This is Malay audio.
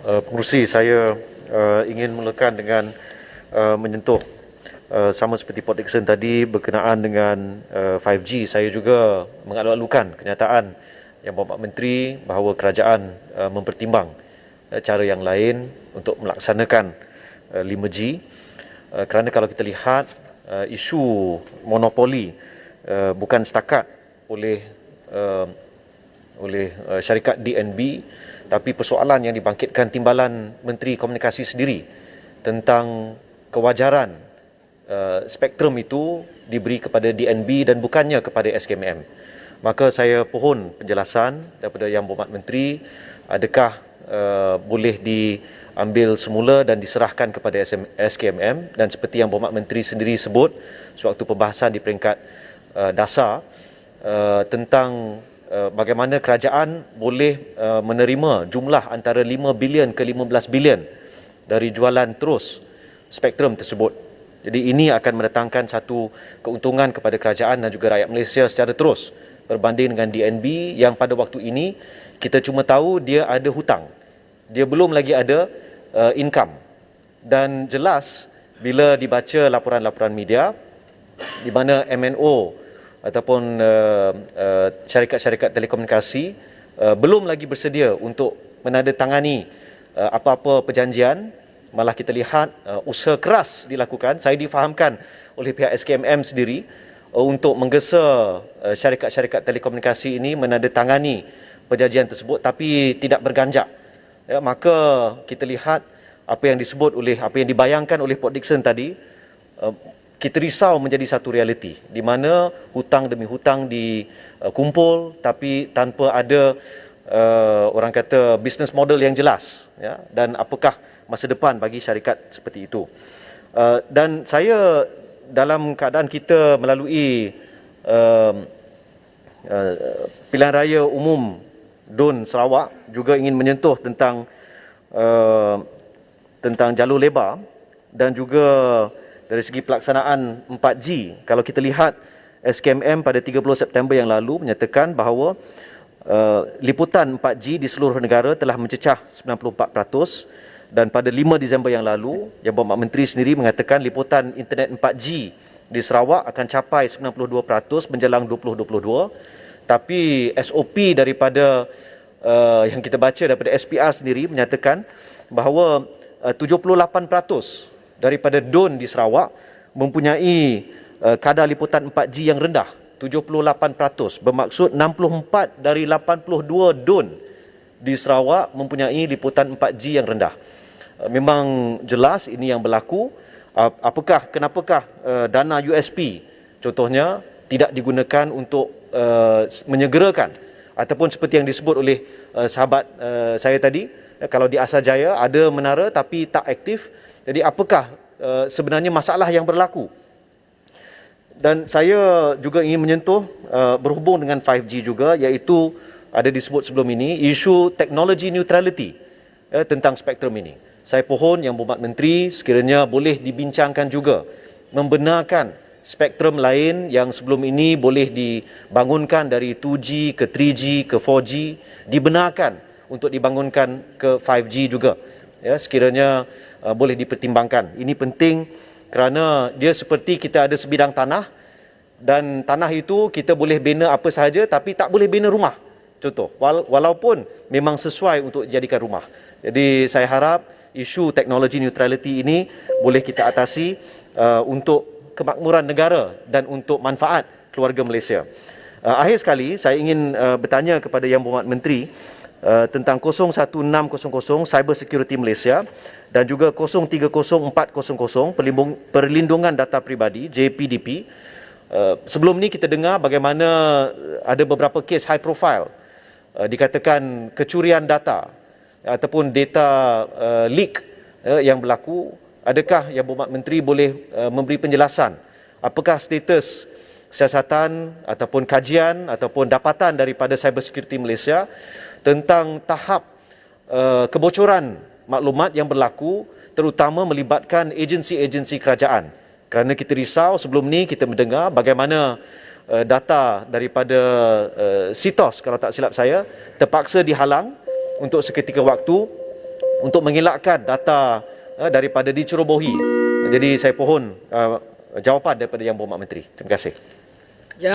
Pengerusi, saya ingin mulakan dengan menyentuh sama seperti Port Dickson tadi berkenaan dengan 5G. Saya juga mengalu-alukan kenyataan yang Bapak Menteri bahawa kerajaan mempertimbang cara yang lain untuk melaksanakan 5G, kerana kalau kita lihat isu monopoli bukan setakat oleh syarikat DNB, tapi persoalan yang dibangkitkan Timbalan Menteri Komunikasi sendiri tentang kewajaran spektrum itu diberi kepada DNB dan bukannya kepada SKMM. Maka saya pohon penjelasan daripada Yang Berhormat Menteri, adakah boleh diambil semula dan diserahkan kepada SKMM, dan seperti Yang Berhormat Menteri sendiri sebut sewaktu pembahasan di peringkat dasar tentang bagaimana kerajaan boleh menerima jumlah antara 5 bilion ke 15 bilion dari jualan terus spektrum tersebut. Jadi ini akan mendatangkan satu keuntungan kepada kerajaan dan juga rakyat Malaysia secara terus berbanding dengan DNB yang pada waktu ini kita cuma tahu dia ada hutang. Dia belum lagi ada income. Dan jelas bila dibaca laporan-laporan media di mana MNO ataupun syarikat-syarikat telekomunikasi belum lagi bersedia untuk menandatangani apa-apa perjanjian, malah kita lihat usaha keras dilakukan. Saya difahamkan oleh pihak SKMM sendiri untuk menggesa syarikat-syarikat telekomunikasi ini menandatangani perjanjian tersebut tapi tidak berganjak. Ya, maka kita lihat apa yang disebut oleh, apa yang dibayangkan oleh Port Dickson tadi, kita risau menjadi satu realiti di mana hutang demi hutang dikumpul tapi tanpa ada orang kata business model yang jelas, ya, dan apakah masa depan bagi syarikat seperti itu. Dan saya dalam keadaan kita melalui pilihan raya umum DUN Sarawak juga ingin menyentuh tentang jalur lebar dan juga dari segi pelaksanaan 4G. Kalau kita lihat SKMM pada 30 September yang lalu menyatakan bahawa liputan 4G di seluruh negara telah mencecah 94%, dan pada 5 Disember yang lalu Yang Berhormat Menteri sendiri mengatakan liputan internet 4G di Sarawak akan capai 92% menjelang 2022. Tapi SOP daripada yang kita baca daripada SPR sendiri menyatakan bahawa 78% daripada DUN di Sarawak mempunyai kadar liputan 4G yang rendah, 78%. Bermaksud 64 dari 82 DUN di Sarawak mempunyai liputan 4G yang rendah. Memang jelas ini yang berlaku. Kenapakah dana USP contohnya tidak digunakan untuk menyegerakan, ataupun seperti yang disebut oleh sahabat saya tadi, kalau di Asajaya ada menara tapi tak aktif. Jadi apakah sebenarnya masalah yang berlaku? Dan saya juga ingin menyentuh berhubung dengan 5G juga, iaitu ada disebut sebelum ini isu teknologi neutrality tentang spektrum ini. Saya pohon Yang Berhormat Menteri sekiranya boleh dibincangkan juga membenarkan spektrum lain yang sebelum ini boleh dibangunkan dari 2G ke 3G ke 4G dibenarkan untuk dibangunkan ke 5G juga. Ya, sekiranya boleh dipertimbangkan. Ini penting kerana dia seperti kita ada sebidang tanah, dan tanah itu kita boleh bina apa sahaja tapi tak boleh bina rumah. Contoh, walaupun memang sesuai untuk dijadikan rumah. Jadi saya harap isu teknologi neutrality ini boleh kita atasi untuk kemakmuran negara dan untuk manfaat keluarga Malaysia. Akhir sekali saya ingin bertanya kepada Yang Berhormat Menteri tentang 01600 Cyber Security Malaysia dan juga 030400 Perlindungan Data Pribadi JPDP. Sebelum ni kita dengar bagaimana ada beberapa kes high profile, dikatakan kecurian data ataupun data leak yang berlaku. Adakah Yang Berhormat Menteri boleh memberi penjelasan apakah status siasatan ataupun kajian ataupun dapatan daripada Cyber Security Malaysia tentang tahap kebocoran maklumat yang berlaku, terutama melibatkan agensi-agensi kerajaan. Kerana kita risau sebelum ni kita mendengar bagaimana data daripada CITOS, kalau tak silap saya, terpaksa dihalang untuk seketika waktu untuk mengelakkan data daripada dicerobohi. Jadi saya pohon jawapan daripada Yang Berhormat Menteri. Terima kasih.